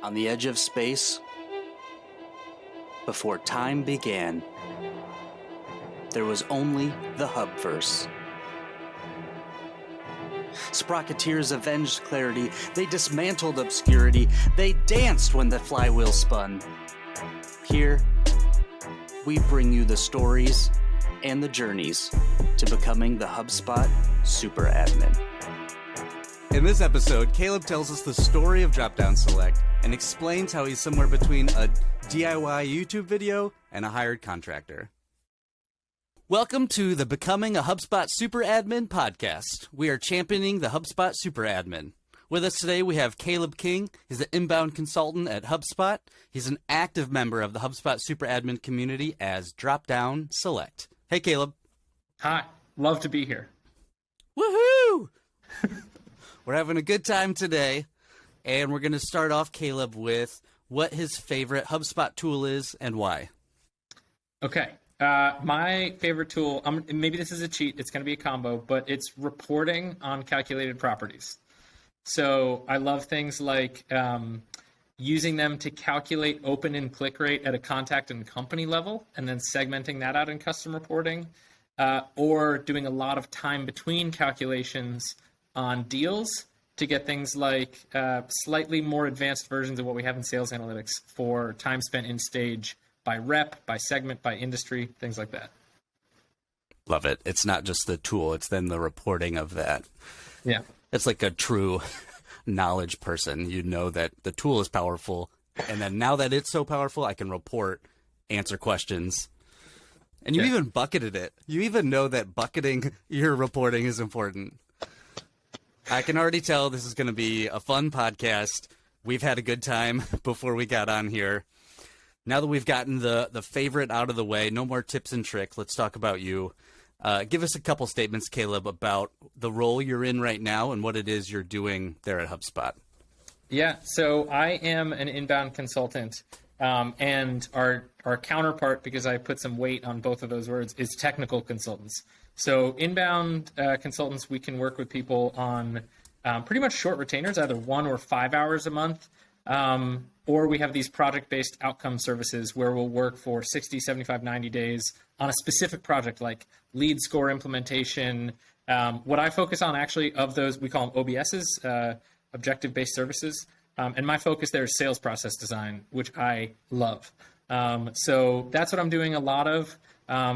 On the edge of space, before time began, there was only the hubverse. Sprocketeers avenged clarity, they dismantled obscurity, they danced when the flywheel spun. Here, we bring you the stories and the journeys to becoming the HubSpot superadmin. In this episode, Caleb tells us the story of Dropdown Select and explains how he's somewhere between a DIY YouTube video and a hired contractor. Welcome to the Becoming a HubSpot Superadmin podcast. We are championing the HubSpot Superadmin. With us today, we have Caleb King. He's an inbound consultant at HubSpot. He's an active member of the HubSpot Superadmin community as Dropdown Select. Hey, Caleb. Hi. Love to be here. Woohoo! We're having a good time today, and we're going to start off, Caleb, with what his favorite HubSpot tool is and why. Okay. My favorite tool, maybe this is a cheat, it's going to be a combo, but it's reporting on calculated properties. So I love things like using them to calculate open and click rate at a contact and company level, and then segmenting that out in custom reporting, or doing a lot of time between calculations on deals to get things like slightly more advanced versions of what we have in sales analytics for time spent in stage by rep, by segment, by industry, things like that. Love it. It's not just the tool, it's then the reporting of that. Yeah. It's like a true knowledge person. You know that the tool is powerful, and then now that it's so powerful, I can report, answer questions. And you even bucketed it. You even know that bucketing your reporting is important. I can already tell this is going to be a fun podcast. We've had a good time before we got on here. Now that we've gotten the favorite out of the way, no more tips and tricks. Let's talk about you. Give us a couple statements, Caleb, about the role you're in right now and what it is you're doing there at HubSpot. Yeah, so I am an inbound consultant, and our counterpart, because I put some weight on both of those words, is technical consultants. So inbound consultants, we can work with people on pretty much short retainers, either 1 or 5 hours a month, or we have these project-based outcome services where we'll work for 60, 75, 90 days on a specific project like lead score implementation. What I focus on actually of those, we call them OBSs, objective-based services. And my focus there is sales process design, which I love. So that's what I'm doing a lot of.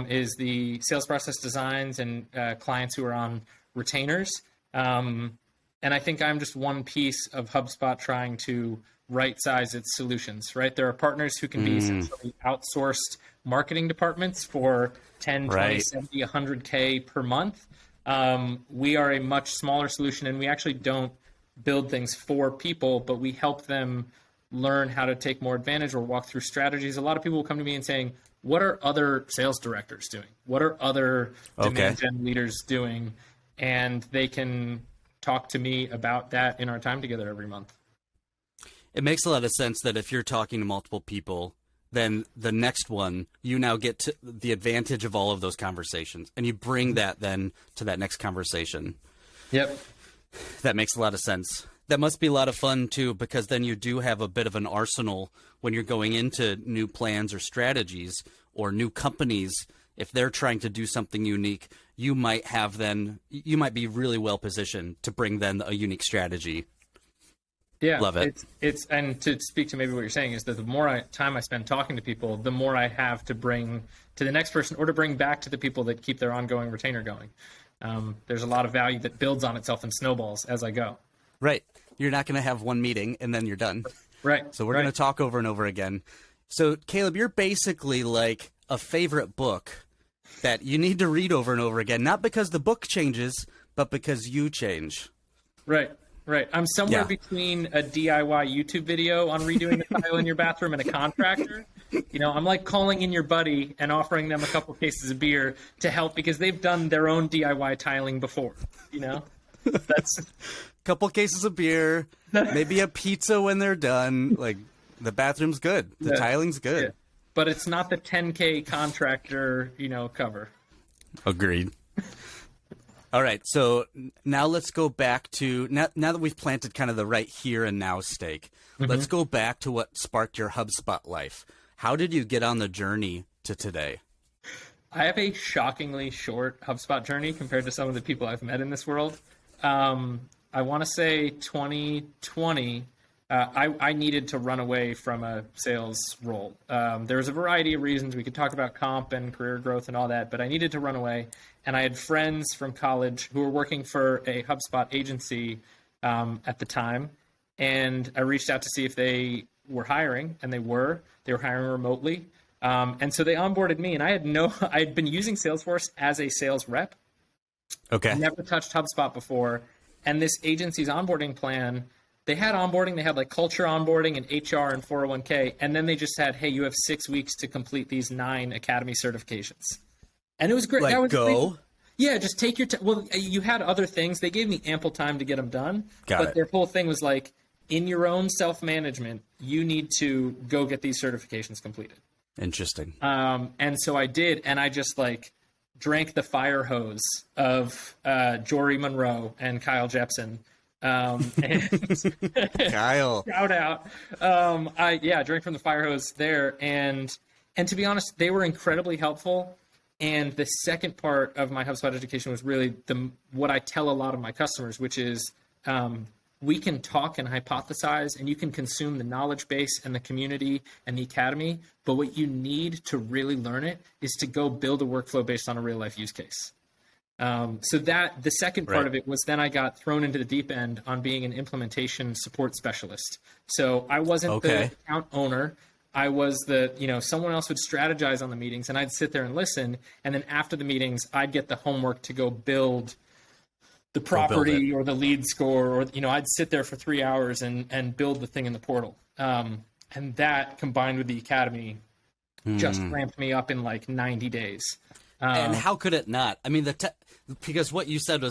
Is the sales process designs and clients who are on retainers. And I think I'm just one piece of HubSpot trying to right-size its solutions, right? There are partners who can be essentially outsourced marketing departments for 10, 20, 70, 100K per month. We are a much smaller solution, and we actually don't build things for people, but we help them learn how to take more advantage or walk through strategies. A lot of people will come to me and saying, what are other sales directors doing? What are other demand gen leaders doing? And they can talk to me about that in our time together every month. It makes a lot of sense that if you're talking to multiple people, then the next one, you now get to the advantage of all of those conversations, and you bring that then to that next conversation. Yep. That makes a lot of sense. That must be a lot of fun, too, because then you do have a bit of an arsenal when you're going into new plans or strategies or new companies. If they're trying to do something unique, you might be really well positioned to bring then a unique strategy. Yeah, love it. It's and to speak to maybe what you're saying is that the more time I spend talking to people, the more I have to bring to the next person or to bring back to the people that keep their ongoing retainer going. There's a lot of value that builds on itself and snowballs as I go. Right. You're not going to have one meeting and then you're done. Right. So we're going to talk over and over again. So, Caleb, you're basically like a favorite book that you need to read over and over again, not because the book changes, but because you change. Right. I'm somewhere between a DIY YouTube video on redoing the tile in your bathroom and a contractor. You know, I'm like calling in your buddy and offering them a couple cases of beer to help because they've done their own DIY tiling before, you know? That's couple cases of beer, maybe a pizza when they're done. Like, the bathroom's good. The tiling's good. Yeah. But it's not the 10K contractor, cover. Agreed. All right, so now let's go back to now that we've planted kind of the right here and now stake. Let's go back to what sparked your HubSpot life. How did you get on the journey to today? I have a shockingly short HubSpot journey compared to some of the people I've met in this world. I want to say 2020, I needed to run away from a sales role. There was a variety of reasons. We could talk about comp and career growth and all that, but I needed to run away. And I had friends from college who were working for a HubSpot agency at the time. And I reached out to see if they were hiring, and they were. They were hiring remotely. And so they onboarded me, and I had been using Salesforce as a sales rep. Okay. Never touched HubSpot before. And this agency's onboarding plan, they had onboarding, they had like culture onboarding and HR and 401k. And then they just said, hey, you have 6 weeks to complete these 9 Academy certifications. And it was great. Like, that was go? great. Yeah, just take your time. Well, you had other things. They gave me ample time to get them done. But their whole thing was like, in your own self-management, you need to go get these certifications completed. Interesting. And so I did, and I just like drank the fire hose of Jory Monroe and Kyle Jepsen. And Kyle. Shout out. I drank from the fire hose there, and to be honest, they were incredibly helpful. And the second part of my HubSpot education was really what I tell a lot of my customers, which is we can talk and hypothesize, and you can consume the knowledge base and the community and the academy. But what you need to really learn it is to go build a workflow based on a real life use case. So that the second part of it was then I got thrown into the deep end on being an implementation support specialist. So I wasn't the account owner. I was someone else would strategize on the meetings, and I'd sit there and listen. And then after the meetings, I'd get the homework to go build the property or the lead score, or, I'd sit there for 3 hours and build the thing in the portal. And that combined with the academy just ramped me up in like 90 days. And how could it not? I mean, because what you said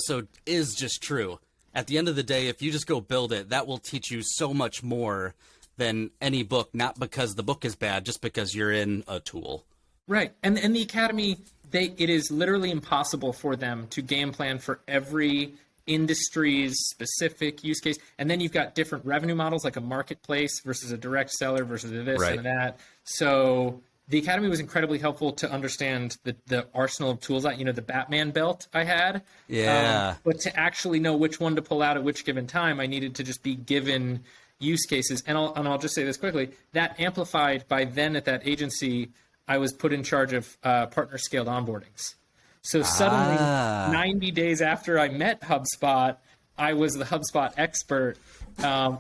is just true. At the end of the day, if you just go build it, that will teach you so much more than any book, not because the book is bad, just because you're in a tool. Right. And the academy, it is literally impossible for them to game plan for every industry's specific use case. And then you've got different revenue models, like a marketplace versus a direct seller versus a this and that. So the academy was incredibly helpful to understand the arsenal of tools, the Batman belt I had. Yeah. But to actually know which one to pull out at which given time, I needed to just be given use cases. And I'll just say this quickly, that amplified by then at that agency, I was put in charge of partner scaled onboardings. So suddenly, 90 days after I met HubSpot, I was the HubSpot expert,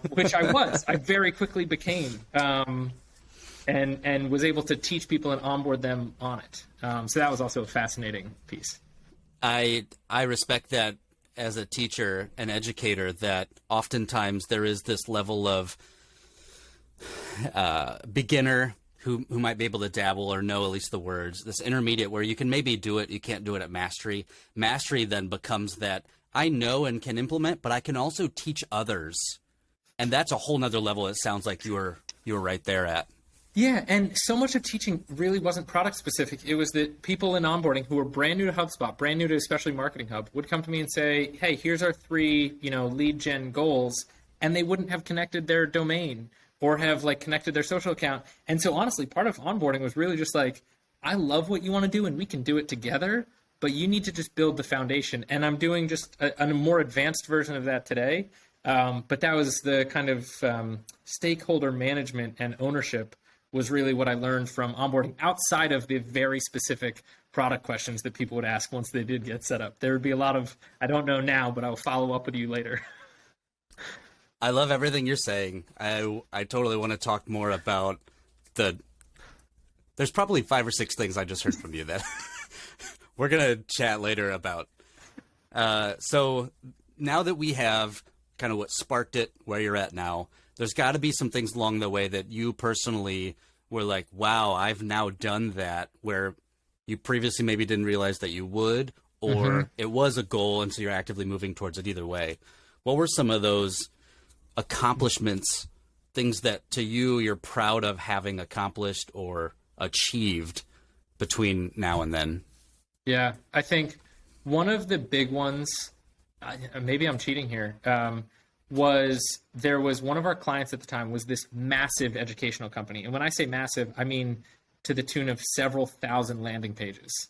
which I was. I very quickly became, and was able to teach people and onboard them on it. So that was also a fascinating piece. I respect that as a teacher and educator, that oftentimes there is this level of beginner who might be able to dabble or know at least the words, this intermediate where you can maybe do it, you can't do it at mastery. Mastery then becomes that I know and can implement, but I can also teach others. And that's a whole nother level it sounds like you were right there at. Yeah, and so much of teaching really wasn't product specific. It was that people in onboarding who were brand new to HubSpot, brand new to especially Marketing Hub, would come to me and say, hey, here's our 3, lead gen goals, and they wouldn't have connected their domain or have connected their social account. And so honestly, part of onboarding was really just I love what you want to do and we can do it together, but you need to just build the foundation. And I'm doing just a more advanced version of that today. But that was the kind of stakeholder management and ownership was really what I learned from onboarding outside of the very specific product questions that people would ask once they did get set up. There would be a lot of, I don't know now, but I'll follow up with you later. I love everything you're saying. I totally want to talk more about there's probably 5 or 6 things I just heard from you that we're going to chat later about. So now that we have kind of what sparked it, where you're at now, there's got to be some things along the way that you personally were like, wow, I've now done that, where you previously maybe didn't realize that you would, or it was a goal and so you're actively moving towards it either way. What were some of those accomplishments, things that to you you're proud of having accomplished or achieved between now and then? Yeah, I think One of the big ones, maybe I'm cheating here, there was one of our clients at the time was this massive educational company. And when I say massive, I mean to the tune of several thousand landing pages.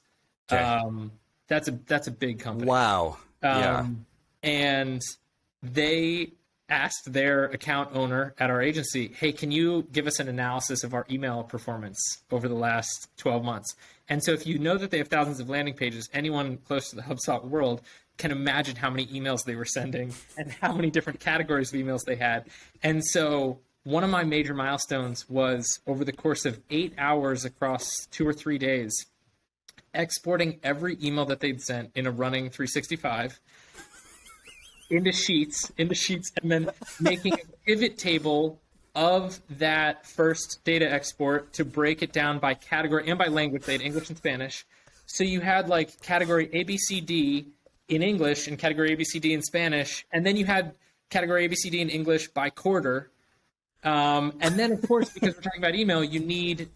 Okay. That's a big company. Wow. Yeah. And they asked their account owner at our agency, hey, can you give us an analysis of our email performance over the last 12 months? And so if you know that they have thousands of landing pages, anyone close to the HubSpot world can imagine how many emails they were sending and how many different categories of emails they had. And so one of my major milestones was over the course of 8 hours across 2 or 3 days, exporting every email that they'd sent in a running 365 into sheets, and then making a pivot table of that first data export to break it down by category and by language. They had English and Spanish. So you had like category ABCD in English and category ABCD in Spanish. And then you had category ABCD in English by quarter. And then, of course, because we're talking about email, you need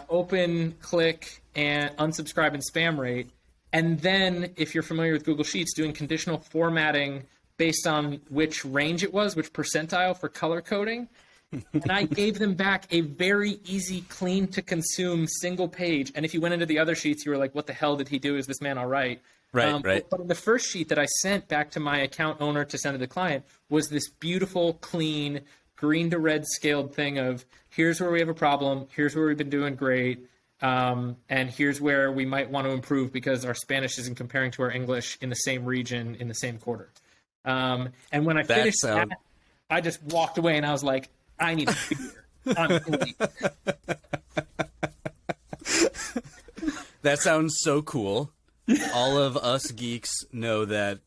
open, click, and unsubscribe and spam rate. And then, if you're familiar with Google Sheets, doing conditional formatting based on which range it was, which percentile for color coding. And I gave them back a very easy, clean to consume single page. And if you went into the other sheets, you were like, what the hell did he do? Is this man all right? Right. But in the first sheet that I sent back to my account owner to send to the client was this beautiful, clean, green to red scaled thing of here's where we have a problem, here's where we've been doing great, and here's where we might want to improve because our Spanish isn't comparing to our English in the same region in the same quarter. And when I finished that, I just walked away and I was like, I need a beer. I'm elite. That sounds so cool. All of us geeks know that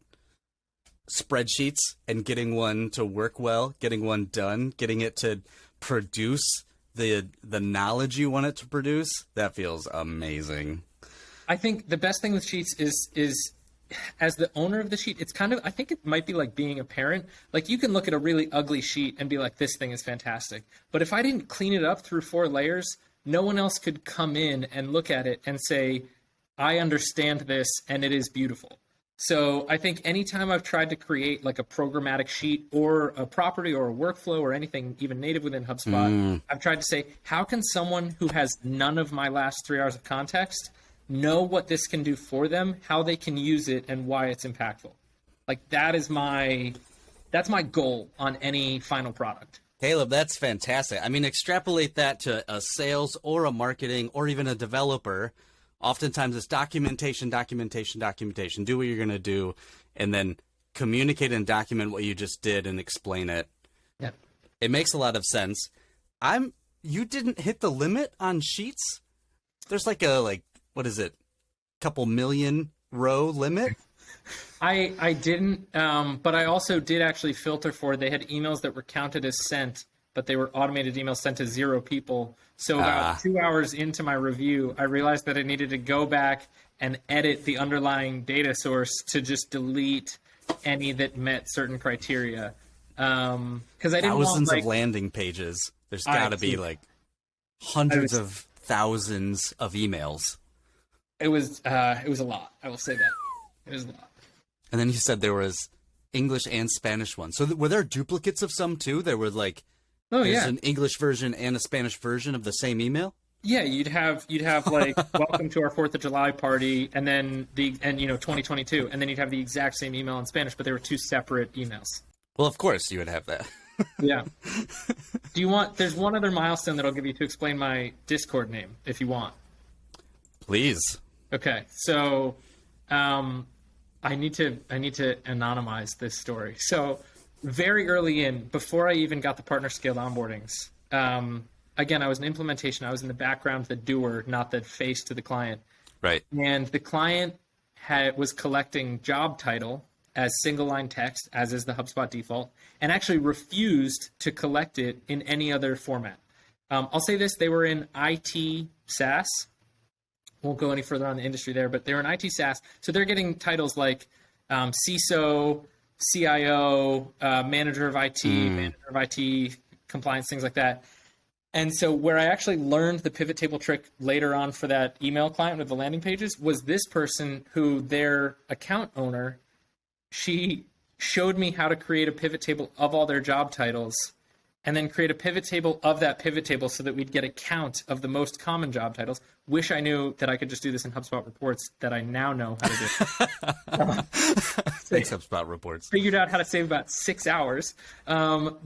spreadsheets and getting one to work well, getting one done, getting it to produce the knowledge you want it to produce, that feels amazing. I think the best thing with Sheets is as the owner of the sheet, it's kind of, I think it might be like being a parent. Like you can look at a really ugly sheet and be like, this thing is fantastic. But if I didn't clean it up through 4 layers, no one else could come in and look at it and say, I understand this and it is beautiful. So I think anytime I've tried to create like a programmatic sheet or a property or a workflow or anything even native within HubSpot, I've tried to say, how can someone who has none of my last 3 hours of context know what this can do for them, how they can use it, and why it's impactful? Like that's my goal on any final product. Caleb, that's fantastic. I mean, extrapolate that to a sales or a marketing or even a developer. Oftentimes it's documentation. Do what you're going to do, and then communicate and document what you just did and explain it. Yep. It makes a lot of sense. You didn't hit the limit on Sheets? There's like what is it? Couple million row limit? I didn't, but I also did actually filter for, they had emails that were counted as sent, but they were automated emails sent to 0 people. So about 2 hours into my review, I realized that I needed to go back and edit the underlying data source to just delete any that met certain criteria. Because I didn't thousands want, of landing pages. There's got to be like hundreds of thousands of emails. It was a lot. I will say that. It was a lot. And then you said there was English and Spanish ones. So were there duplicates of some too? There were like, there's an English version and a Spanish version of the same email? Yeah, you'd have like welcome to our 4th of July party, and then 2022, and then you'd have the exact same email in Spanish, but they were 2 separate emails. Well, of course you would have that. Yeah. There's one other milestone that I'll give you to explain my Discord name if you want. Please. Okay. So I need to anonymize this story. So very early in, before I even got the partner scaled onboardings, again, I was an implementation. I was in the background, the doer, not the face to the client. Right. And the client was collecting job title as single line text, as is the HubSpot default, and actually refused to collect it in any other format. I'll say this, they were in IT SaaS. Won't go any further on the industry there, but they're in IT SaaS. So they're getting titles like CISO, CIO, manager of IT, manager of IT compliance, things like that. And so where I actually learned the pivot table trick later on for that email client with the landing pages was this person who their account owner, she showed me how to create a pivot table of all their job titles and then create a pivot table of that pivot table so that we'd get a count of the most common job titles. Wish I knew that I could just do this in HubSpot reports that I now know how to do. Thanks, HubSpot reports. Figured out how to save about 6 hours. So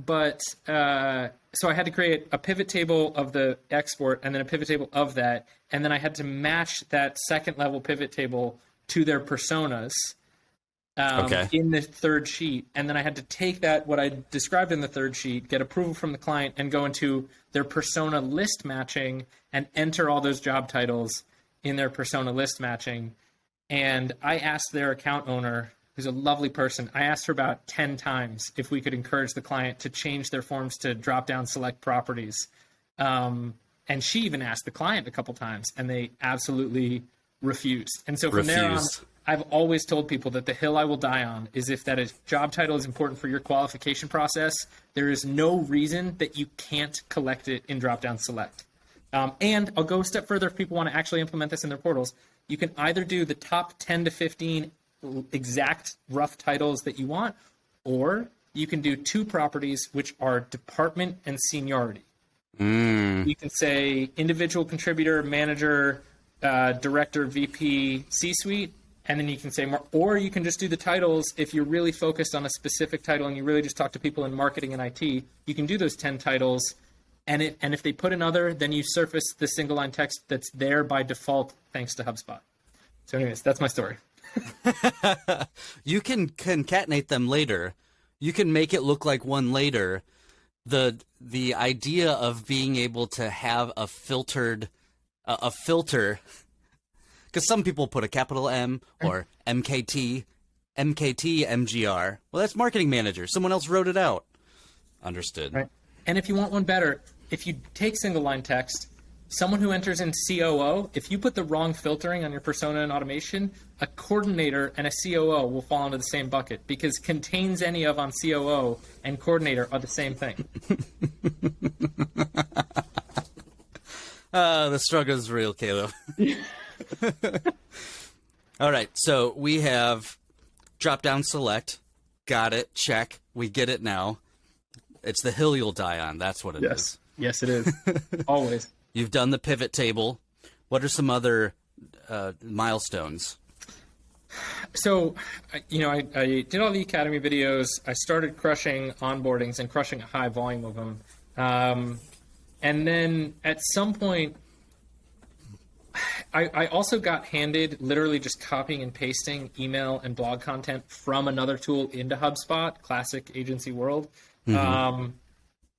I had to create a pivot table of the export and then a pivot table of that. And then I had to match that second level pivot table to their personas. In the third sheet. And then I had to take that, what I described in the third sheet, get approval from the client and go into their persona list matching and enter all those job titles in their persona list matching. And I asked their account owner, who's a lovely person, I asked her about 10 times if we could encourage the client to change their forms to drop down select properties. And she even asked the client a couple times and they absolutely refused. And so from there on, I've always told people that the hill I will die on is if that job title is important for your qualification process, there is no reason that you can't collect it in drop-down select. And I'll go a step further if people want to actually implement this in their portals. You can either do the top 10 to 15 exact rough titles that you want, or you can do 2 properties, which are department and seniority. You can say individual contributor, manager, director, VP, C-suite, and then you can say more, or you can just do the titles. If you're really focused on a specific title and you really just talk to people in marketing and IT, you can do those 10 titles. And if they put another, then you surface the single line text that's there by default, thanks to HubSpot. So anyways, that's my story. You can concatenate them later. You can make it look like one later. The idea of being able to have a filter, because some people put a capital M or MKT, MGR. Well, that's marketing manager. Someone else wrote it out. Understood. Right. And if you want one better, if you take single line text, someone who enters in COO, if you put the wrong filtering on your persona and automation, a coordinator and a COO will fall into the same bucket because contains any of on COO and coordinator are the same thing. The struggle is real, Caleb. All right, so we have drop down select. Got it. Check. We get it now. It's the hill you'll die on. That's what it is. Yes, it is. Always. You've done the pivot table. What are some other milestones? So, I did all the Academy videos. I started crushing onboardings and crushing a high volume of them. And then at some point, I also got handed literally just copying and pasting email and blog content from another tool into HubSpot, classic agency world.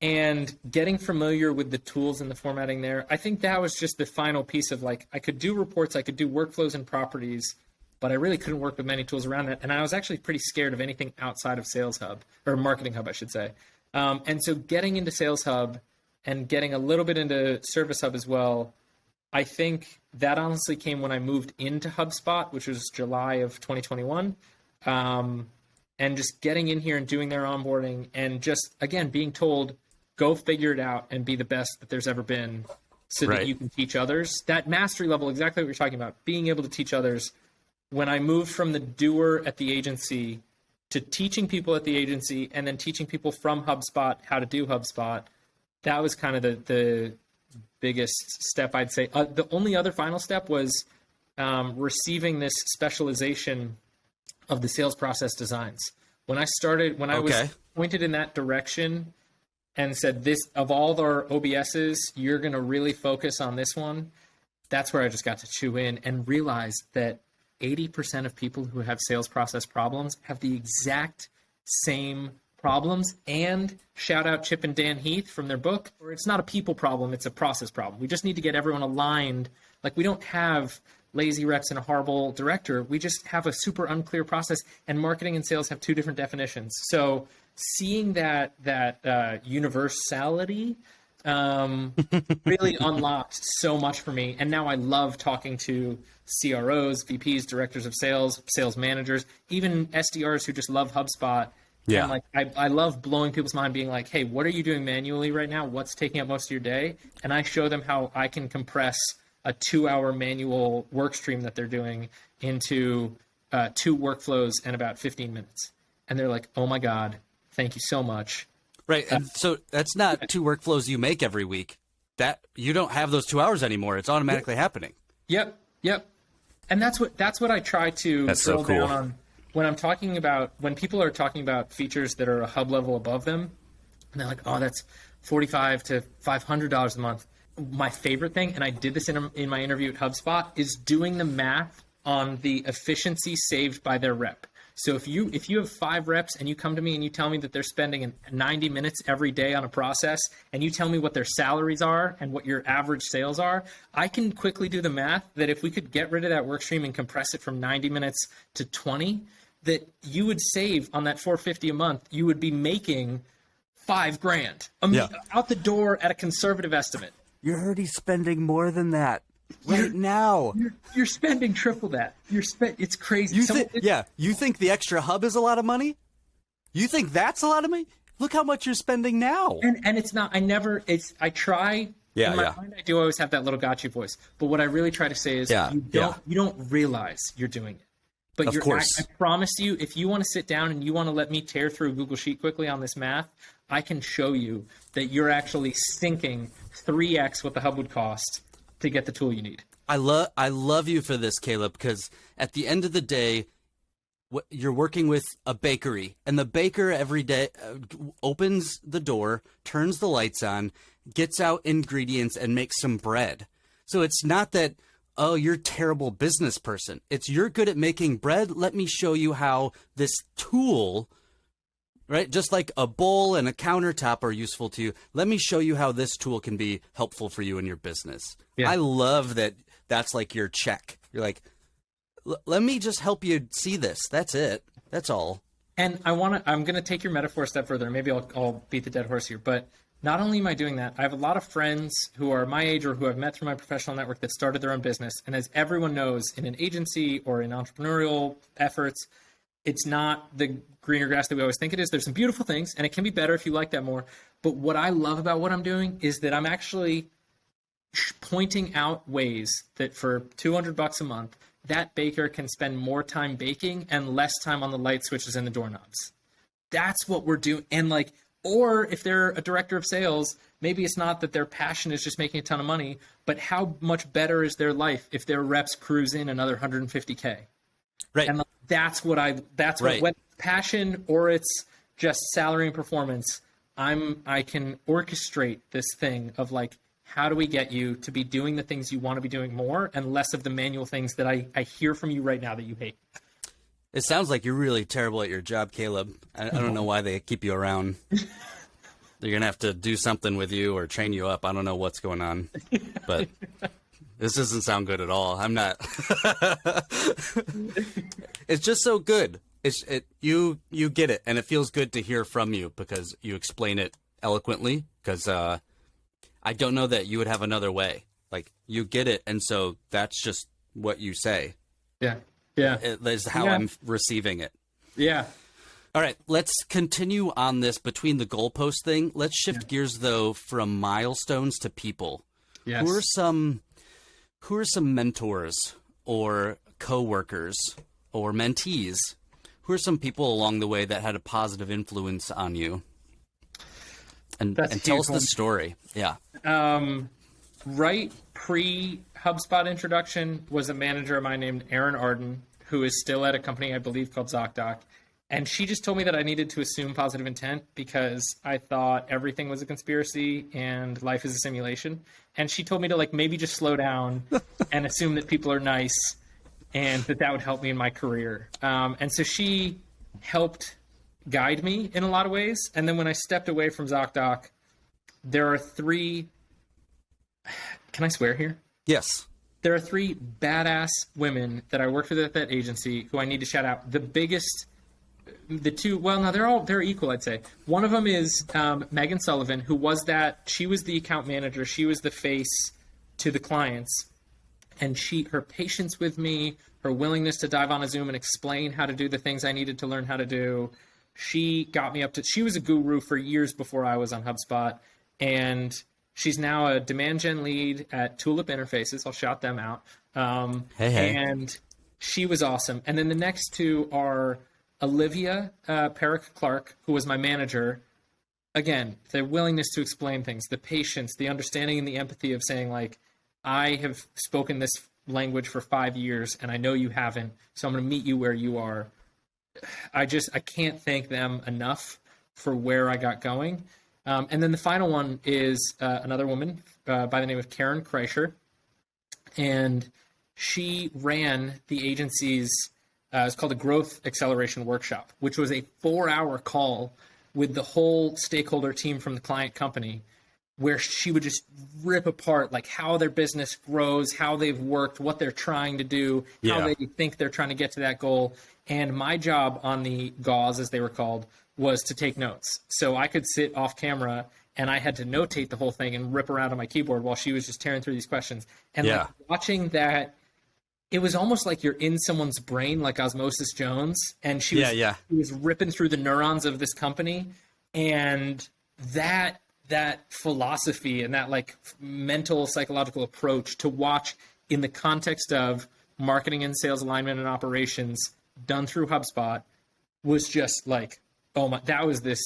And getting familiar with the tools and the formatting there, I think that was just the final piece of like, I could do reports, I could do workflows and properties, but I really couldn't work with many tools around that. And I was actually pretty scared of anything outside of Sales Hub, or Marketing Hub, I should say. And so getting into Sales Hub and getting a little bit into Service Hub as well, I think that honestly came when I moved into HubSpot, which was July of 2021. And just getting in here and doing their onboarding and just, again, being told, go figure it out and be the best that there's ever been so that you can teach others. That mastery level, exactly what you're talking about, being able to teach others. When I moved from the doer at the agency to teaching people at the agency and then teaching people from HubSpot how to do HubSpot, that was kind of the biggest step, I'd say. The only other final step was receiving this specialization of the sales process designs. When I was pointed in that direction and said, this, of all our OBSs, you're going to really focus on this one, that's where I just got to chew in and realize that 80% of people who have sales process problems have the exact same problems. And shout out Chip and Dan Heath from their book, or it's not a people problem, it's a process problem. We just need to get everyone aligned. Like, we don't have lazy reps and a horrible director. We just have a super unclear process, and marketing and sales have two different definitions. So seeing that universality really unlocked so much for me. And now I love talking to CROs, VPs, directors of sales, sales managers, even SDRs who just love HubSpot Yeah. And like I love blowing people's mind, being like, hey, what are you doing manually right now? What's taking up most of your day? And I show them how I can compress a 2-hour manual work stream that they're doing into 2 workflows in about 15 minutes. And they're like, oh my God, thank you so much. Right. And so that's not 2 workflows you make every week. That you don't have those 2 hours anymore. It's automatically happening. Yep. And that's what I try to drill down on when I'm talking about, when people are talking about features that are a hub level above them, and they're like, oh, that's $45 to $500 a month. My favorite thing, and I did this in my interview at HubSpot, is doing the math on the efficiency saved by their rep. So if you have 5 reps and you come to me and you tell me that they're spending 90 minutes every day on a process, and you tell me what their salaries are and what your average sales are, I can quickly do the math that if we could get rid of that work stream and compress it from 90 minutes to 20, that you would save on that $450 a month. You would be making $5,000 out the door at a conservative estimate. You're already spending more than that right now. You're spending triple that. It's crazy. You think the extra hub is a lot of money? You think that's a lot of money? Look how much you're spending now. And it's not. I try. Yeah, in my mind, I do always have that little gotcha voice. But what I really try to say is, you don't realize you're doing it. But of course. I promise you, if you want to sit down and you want to let me tear through Google Sheet quickly on this math, I can show you that you're actually sinking 3x what the hub would cost to get the tool you need. I love you for this, Caleb, because at the end of the day, you're working with a bakery, and the baker every day opens the door, turns the lights on, gets out ingredients, and makes some bread. So it's not that, oh, you're a terrible business person. It's you're good at making bread. Let me show you how this tool, right? Just like a bowl and a countertop are useful to you. Let me show you how this tool can be helpful for you in your business. Yeah. I love that. That's like your check. You're like, let me just help you see this. That's it. That's all. And I'm going to take your metaphor a step further. Maybe I'll beat the dead horse here, but not only am I doing that, I have a lot of friends who are my age or who I've met through my professional network that started their own business. And as everyone knows, in an agency or in entrepreneurial efforts, it's not the greener grass that we always think it is. There's some beautiful things, and it can be better if you like that more. But what I love about what I'm doing is that I'm actually pointing out ways that for $200 a month, that baker can spend more time baking and less time on the light switches and the doorknobs. That's what we're doing. And like, or if they're a director of sales, maybe it's not that their passion is just making a ton of money, but how much better is their life if their reps cruise in another 150K? Right. And that's what whether it's passion or it's just salary and performance, I can orchestrate this thing of like, how do we get you to be doing the things you want to be doing more and less of the manual things that I hear from you right now that you hate? It sounds like you're really terrible at your job, Caleb. I don't know why they keep you around. They're going to have to do something with you or train you up. I don't know what's going on, but this doesn't sound good at all. I'm not. It's just so good. You get it, and it feels good to hear from you because you explain it eloquently, because I don't know that you would have another way. Like, you get it, and so that's just what you say. Yeah. Yeah. It is how I'm receiving it. Yeah. All right, let's continue on this between the goalpost thing. Let's shift gears, though, from milestones to people. Yes. Who are some mentors or coworkers or mentees? Who are some people along the way that had a positive influence on you? And tell us the story. Yeah. Right pre-HubSpot introduction was a manager of mine named Erin Arden, who is still at a company, I believe, called ZocDoc. And she just told me that I needed to assume positive intent because I thought everything was a conspiracy and life is a simulation. And she told me to maybe just slow down and assume that people are nice and that would help me in my career. And so she helped guide me in a lot of ways. And then when I stepped away from ZocDoc, there are 3... Can I swear here? Yes. There are 3 badass women that I worked with at that agency who I need to shout out. The biggest, the 2, well, no, they're equal, I'd say. One of them is Megan Sullivan, who she was the account manager. She was the face to the clients. And her patience with me, her willingness to dive on a Zoom and explain how to do the things I needed to learn how to do, she got me up to, she was a guru for years before I was on HubSpot, and she's now a demand gen lead at Tulip Interfaces. I'll shout them out. Hey. And she was awesome. And then the next two are Olivia Perrick-Clark, who was my manager. Again, the willingness to explain things, the patience, the understanding and the empathy of saying, like, I have spoken this language for 5 years and I know you haven't, so I'm going to meet you where you are. I can't thank them enough for where I got going. And then the final one is another woman by the name of Karen Kreischer. And she ran the agency's, it's called a Growth Acceleration Workshop, which was a 4-hour call with the whole stakeholder team from the client company, where she would just rip apart like how their business grows, how they've worked, what they're trying to do, how they think they're trying to get to that goal. And my job on the gauze, as they were called, was to take notes. So I could sit off camera and I had to notate the whole thing and rip around on my keyboard while she was just tearing through these questions. And like watching that, it was almost like you're in someone's brain, like Osmosis Jones. And she was ripping through the neurons of this company. And that philosophy and that like mental psychological approach to watch in the context of marketing and sales alignment and operations done through HubSpot was just like, oh my, that was this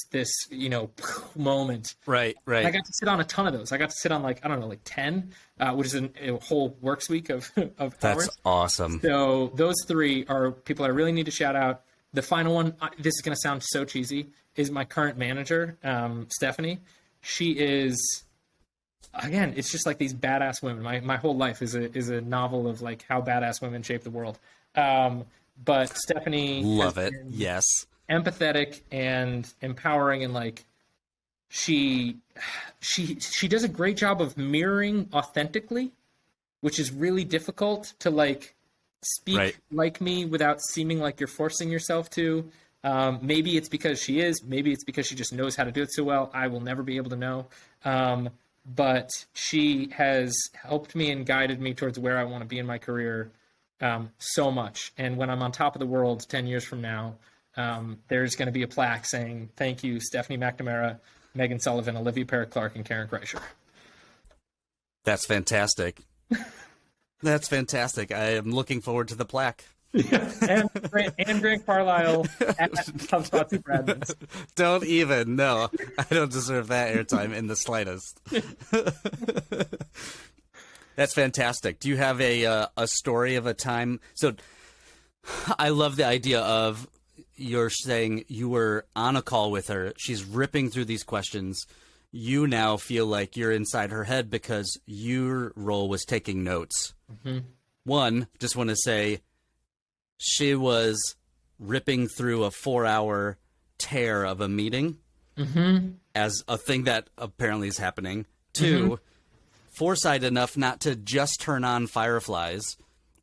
moment. Right. I got to sit on a ton of those. I got to sit on like 10, which is a whole works week of hours. That's awesome. So those three are people I really need to shout out. The final one, this is going to sound so cheesy, is my current manager, Stephanie. She is, again, it's just like these badass women. My whole life is a novel of like how badass women shape the world. But Stephanie, love it. Yes, empathetic and empowering, and like she does a great job of mirroring authentically, which is really difficult to like speak like me without seeming like you're forcing yourself to. Maybe it's because she is, maybe it's because she just knows how to do it so well. I will never be able to know. But she has helped me and guided me towards where I want to be in my career so much. And when I'm on top of the world 10 years from now, there's going to be a plaque saying, thank you, Stephanie McNamara, Megan Sullivan, Olivia Perrick-Clark, and Karen Kreischer. That's fantastic. That's fantastic. I am looking forward to the plaque. and Grant Carlisle at HubSpot superadmins. Don't even. No, I don't deserve that airtime in the slightest. That's fantastic. Do you have a story of a time? So I love the idea of you're saying you were on a call with her. She's ripping through these questions. You now feel like you're inside her head because your role was taking notes. Mm-hmm. One, just want to say, she was ripping through a 4-hour tear of a meeting as a thing that apparently is happening. Two, foresight enough not to just turn on Fireflies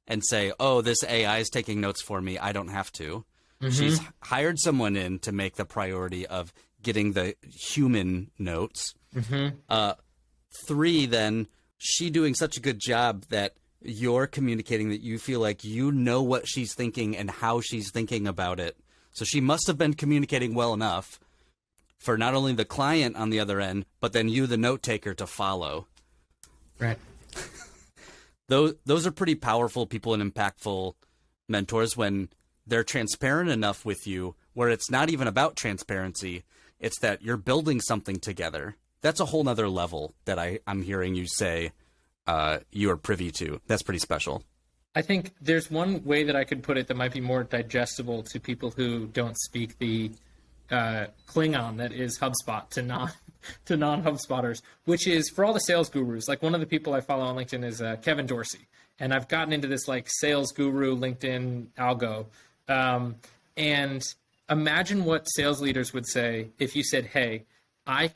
and say, oh, this AI is taking notes for me. I don't have to. She's hired someone in to make the priority of getting the human notes. Three, then, she doing such a good job that you're communicating that you feel like you know what she's thinking and how she's thinking about it. So she must have been communicating well enough for not only the client on the other end, but then you, the note taker, to follow. Right. Those are pretty powerful people and impactful mentors when they're transparent enough with you where it's not even about transparency. It's that you're building something together. That's a whole nother level that I'm hearing you say you are privy to. That's pretty special. I think there's one way that I could put it that might be more digestible to people who don't speak the Klingon that is HubSpot to non-HubSpotters, which is for all the sales gurus. Like one of the people I follow on LinkedIn is Kevin Dorsey. And I've gotten into this like sales guru LinkedIn algo. And imagine what sales leaders would say if you said, hey, I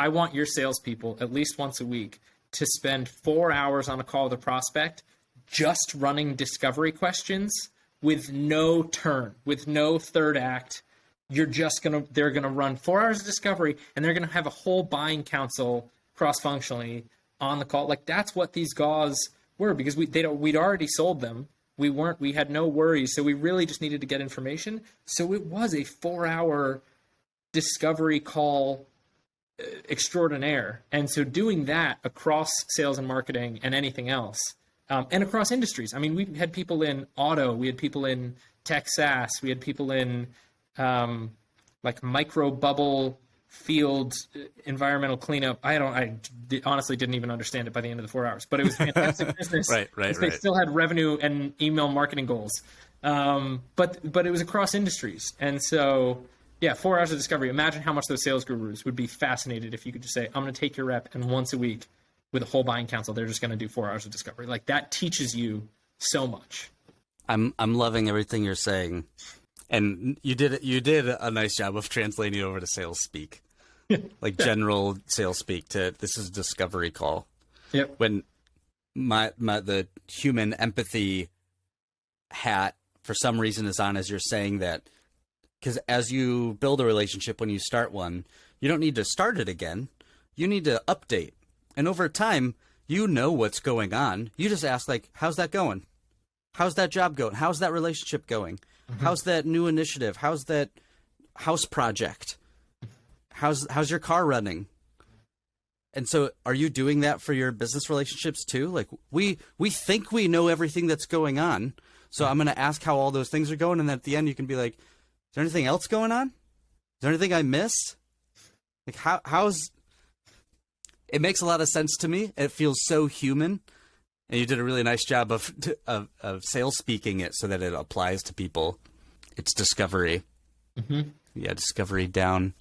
want your salespeople at least once a week to spend 4 hours on a call with a prospect just running discovery questions with no turn, with no third act. They're going to run 4 hours of discovery and they're going to have a whole buying council cross-functionally on the call. Like that's what these gauze were, because we'd already sold them we had no worries. So we really just needed to get information. So it was a 4-hour discovery call extraordinaire. And so doing that across sales and marketing and anything else, and across industries. I mean, we had people in auto, we had people in tech SaaS, we had people in like micro bubble field environmental cleanup. I honestly didn't even understand it by the end of the 4 hours, but it was fantastic business. Right. They still had revenue and email marketing goals. But it was across industries. And so, yeah, 4 hours of discovery. Imagine how much those sales gurus would be fascinated if you could just say, I'm going to take your rep, and once a week with a whole buying council, they're just going to do 4 hours of discovery. Like, that teaches you so much. I'm loving everything you're saying. And you did a nice job of translating it over to sales speak. Like general sales speak to this is discovery call. Yep. When the human empathy hat for some reason is on as you're saying that, because as you build a relationship, when you start one, you don't need to start it again. You need to update. And over time, you know what's going on. You just ask, like, how's that going? How's that job going? How's that relationship going? Mm-hmm. How's that new initiative? How's that house project? How's your car running? And so are you doing that for your business relationships too? Like we think we know everything that's going on. So I'm going to ask how all those things are going. And then at the end you can be like, is there anything else going on? Is there anything I missed? Like how's it makes a lot of sense to me. It feels so human. And you did a really nice job of sales speaking it so that it applies to people. It's discovery. Mm-hmm. Yeah, discovery down.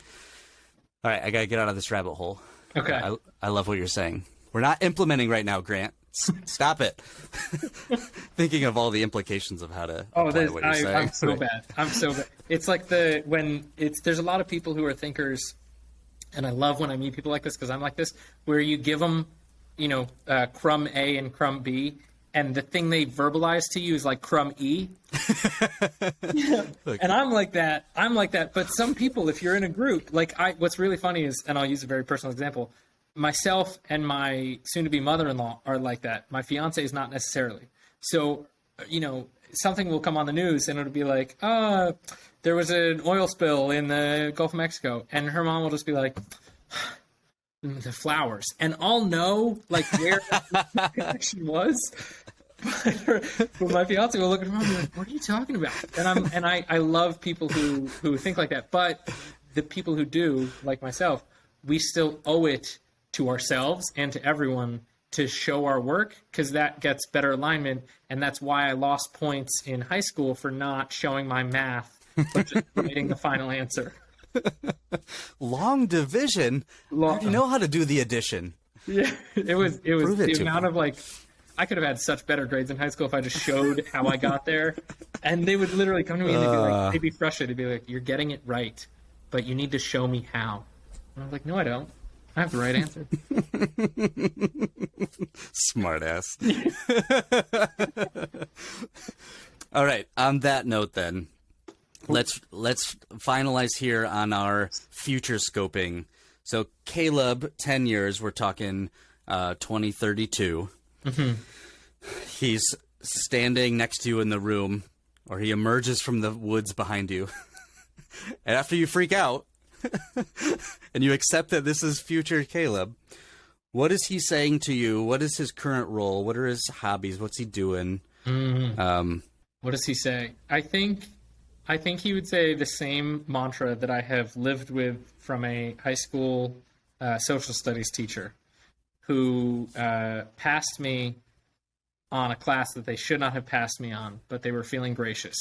All right, I got to get out of this rabbit hole. Okay. I love what you're saying. We're not implementing right now, Grant. Stop it. Thinking of all the implications of how to apply what you're saying. I'm so bad. It's like there's a lot of people who are thinkers, and I love when I meet people like this because I'm like this, where you give them, crumb A and crumb B, and the thing they verbalize to you is like crumb E. And I'm like that. But some people, if you're in a group, what's really funny is, and I'll use a very personal example, myself and my soon-to-be mother-in-law are like that. My fiance is not necessarily. So, something will come on the news and it'll be like, there was an oil spill in the Gulf of Mexico. And her mom will just be like, the flowers. And I'll know where the connection was. But my fiance will look at her mom and be like, what are you talking about? And I love people who think like that. But the people who do, like myself, we still owe it to ourselves and to everyone to show our work, because that gets better alignment. And that's why I lost points in high school for not showing my math, but just writing the final answer. Long division? You know how to do the addition. Yeah, it was the amount of I could have had such better grades in high school if I just showed how I got there. And they would literally come to me and they'd be frustrated. They'd be like, you're getting it right, but you need to show me how. And I was like, no, I don't. I have the right answer. Smart ass. All right. On that note, then, let's finalize here on our future scoping. So Caleb, 10 years, we're talking 2032. Mm-hmm. He's standing next to you in the room, or he emerges from the woods behind you. And after you freak out, and you accept that this is future Caleb, what is he saying to you? What is his current role? What are his hobbies? What's he doing? Mm-hmm. What does he say? I think he would say the same mantra that I have lived with from a high school social studies teacher who passed me on a class that they should not have passed me on, but they were feeling gracious.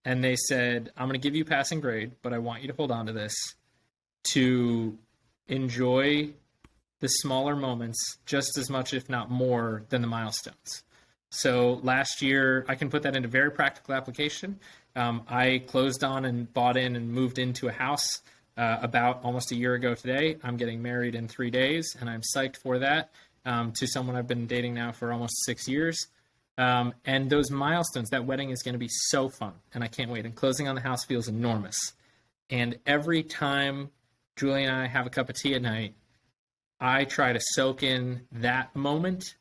And they said, I'm going to give you passing grade, but I want you to hold on to this, to enjoy the smaller moments just as much, if not more, than the milestones. So last year, I can put that into very practical application. I closed on and bought in and moved into a house about almost a year ago today. I'm getting married in 3 days, and I'm psyched for that, to someone I've been dating now for almost 6 years. And those milestones, that wedding is going to be so fun, and I can't wait. And closing on the house feels enormous. And every time Julie and I have a cup of tea at night, I try to soak in that moment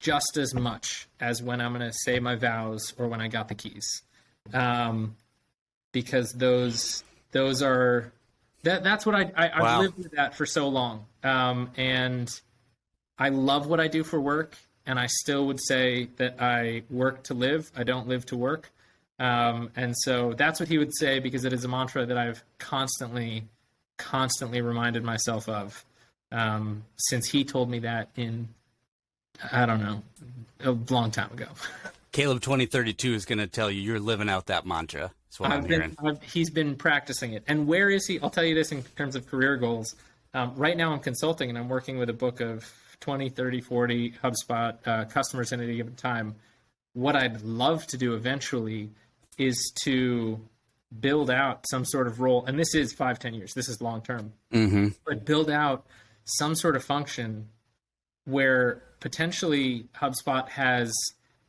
just as much as when I'm going to say my vows or when I got the keys. Because those are, that's what I've Wow. lived with that for so long. And I love what I do for work. And I still would say that I work to live. I don't live to work. And so that's what he would say, because it is a mantra that I've constantly reminded myself of, since he told me that in, I don't know, a long time ago. Caleb 2032 is going to tell you you're living out that mantra. That's what I'm hearing. He's been practicing it. And where is he? I'll tell you this in terms of career goals. Right now I'm consulting and I'm working with a book of 20, 30, 40 HubSpot customers at any given time. What I'd love to do eventually is to build out some sort of role. And this is 5-10 years. This is long term. Mm-hmm. But build out some sort of function where potentially HubSpot has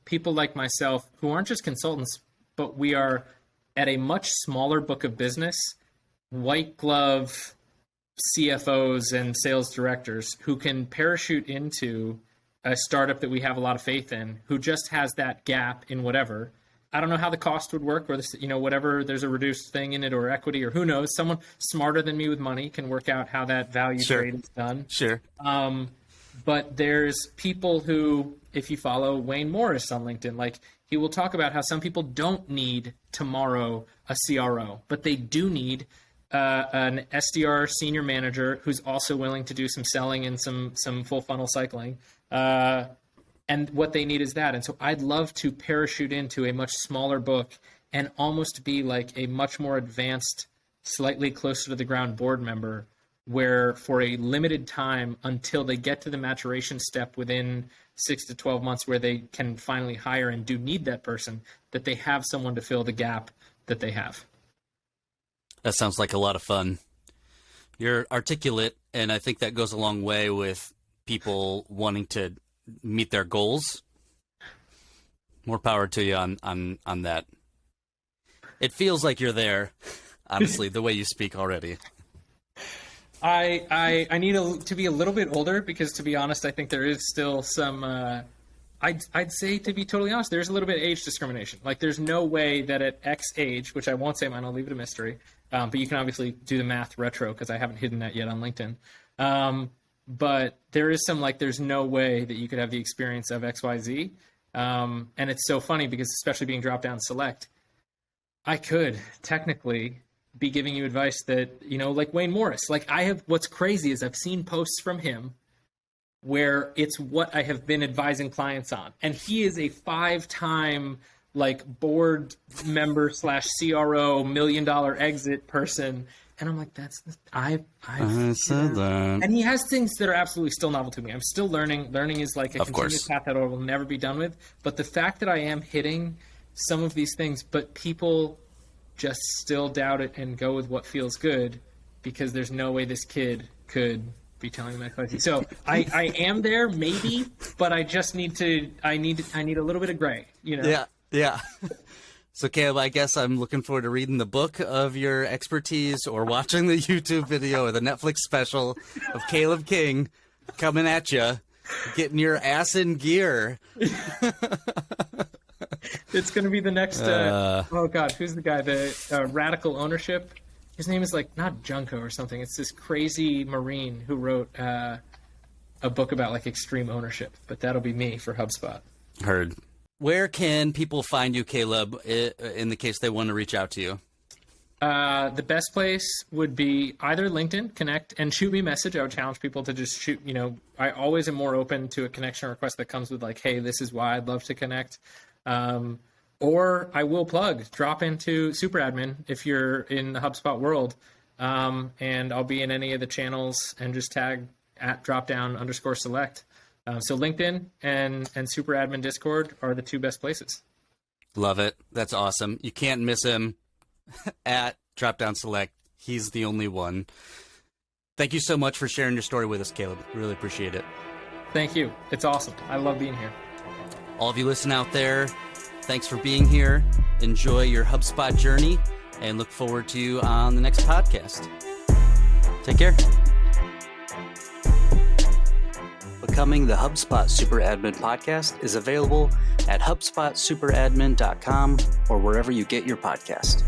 people like myself who aren't just consultants, but we are at a much smaller book of business, white glove CFOs and sales directors who can parachute into a startup that we have a lot of faith in, who just has that gap in whatever. I don't know how the cost would work, or this, whatever, there's a reduced thing in it, or equity, or who knows. Someone smarter than me with money can work out how that value trade is done. Sure. But there's people who, if you follow Wayne Morris on LinkedIn, like, he will talk about how some people don't need tomorrow a CRO, but they do need an SDR senior manager who's also willing to do some selling and some full funnel cycling. And what they need is that. And so I'd love to parachute into a much smaller book and almost be like a much more advanced, slightly closer to the ground board member, where for a limited time until they get to the maturation step within 6 to 12 months where they can finally hire and do need that person, that they have someone to fill the gap that they have. That sounds like a lot of fun. You're articulate, and I think that goes a long way with people wanting to meet their goals. More power to you on that. It feels like you're there, honestly, the way you speak already. I need to be a little bit older, because, to be honest, I think there is still some, I'd say, to be totally honest, there's a little bit of age discrimination. Like, there's no way that at X age, which I won't say mine, I'll leave it a mystery, but you can obviously do the math retro, because I haven't hidden that yet on LinkedIn. But there is some, like, there's no way that you could have the experience of XYZ. And it's so funny, because especially being drop down select, I could technically be giving you advice that, like Wayne Morris, like, what's crazy is I've seen posts from him where it's what I have been advising clients on. And he is a 5-time like board member / CRO $1 million exit person. And I'm like, I said that. And he has things that are absolutely still novel to me. I'm still learning. Learning is like a continuous path that I will never be done with. But the fact that I am hitting some of these things, but people just still doubt it and go with what feels good, because there's no way this kid could be telling them XYZ. So I am there, maybe, but I just need I need a little bit of gray, Yeah. So, Caleb, I guess I'm looking forward to reading the book of your expertise, or watching the YouTube video or the Netflix special of Caleb King coming at you, getting your ass in gear. It's going to be the next, oh God, who's the guy? The Radical Ownership. His name is like, not Junko or something. It's this crazy Marine who wrote a book about like extreme ownership, but that'll be me for HubSpot. Heard. Where can people find you, Caleb, in the case they want to reach out to you? The best place would be either LinkedIn, connect, and shoot me a message. I would challenge people to just shoot, I always am more open to a connection request that comes with like, hey, this is why I'd love to connect. Or I will drop into superadmin if you're in the HubSpot world. And I'll be in any of the channels and just tag at @dropdown_select. So LinkedIn and superadmin Discord are the two best places. Love it. That's awesome. You can't miss him at @dropdownselect. He's the only one. Thank you so much for sharing your story with us, Caleb. Really appreciate it. Thank you. It's awesome. I love being here. All of you listen out there, thanks for being here. Enjoy your HubSpot journey, and look forward to you on the next podcast. Take care. Becoming the HubSpot Superadmin podcast is available at HubspotSuperadmin.com or wherever you get your podcast.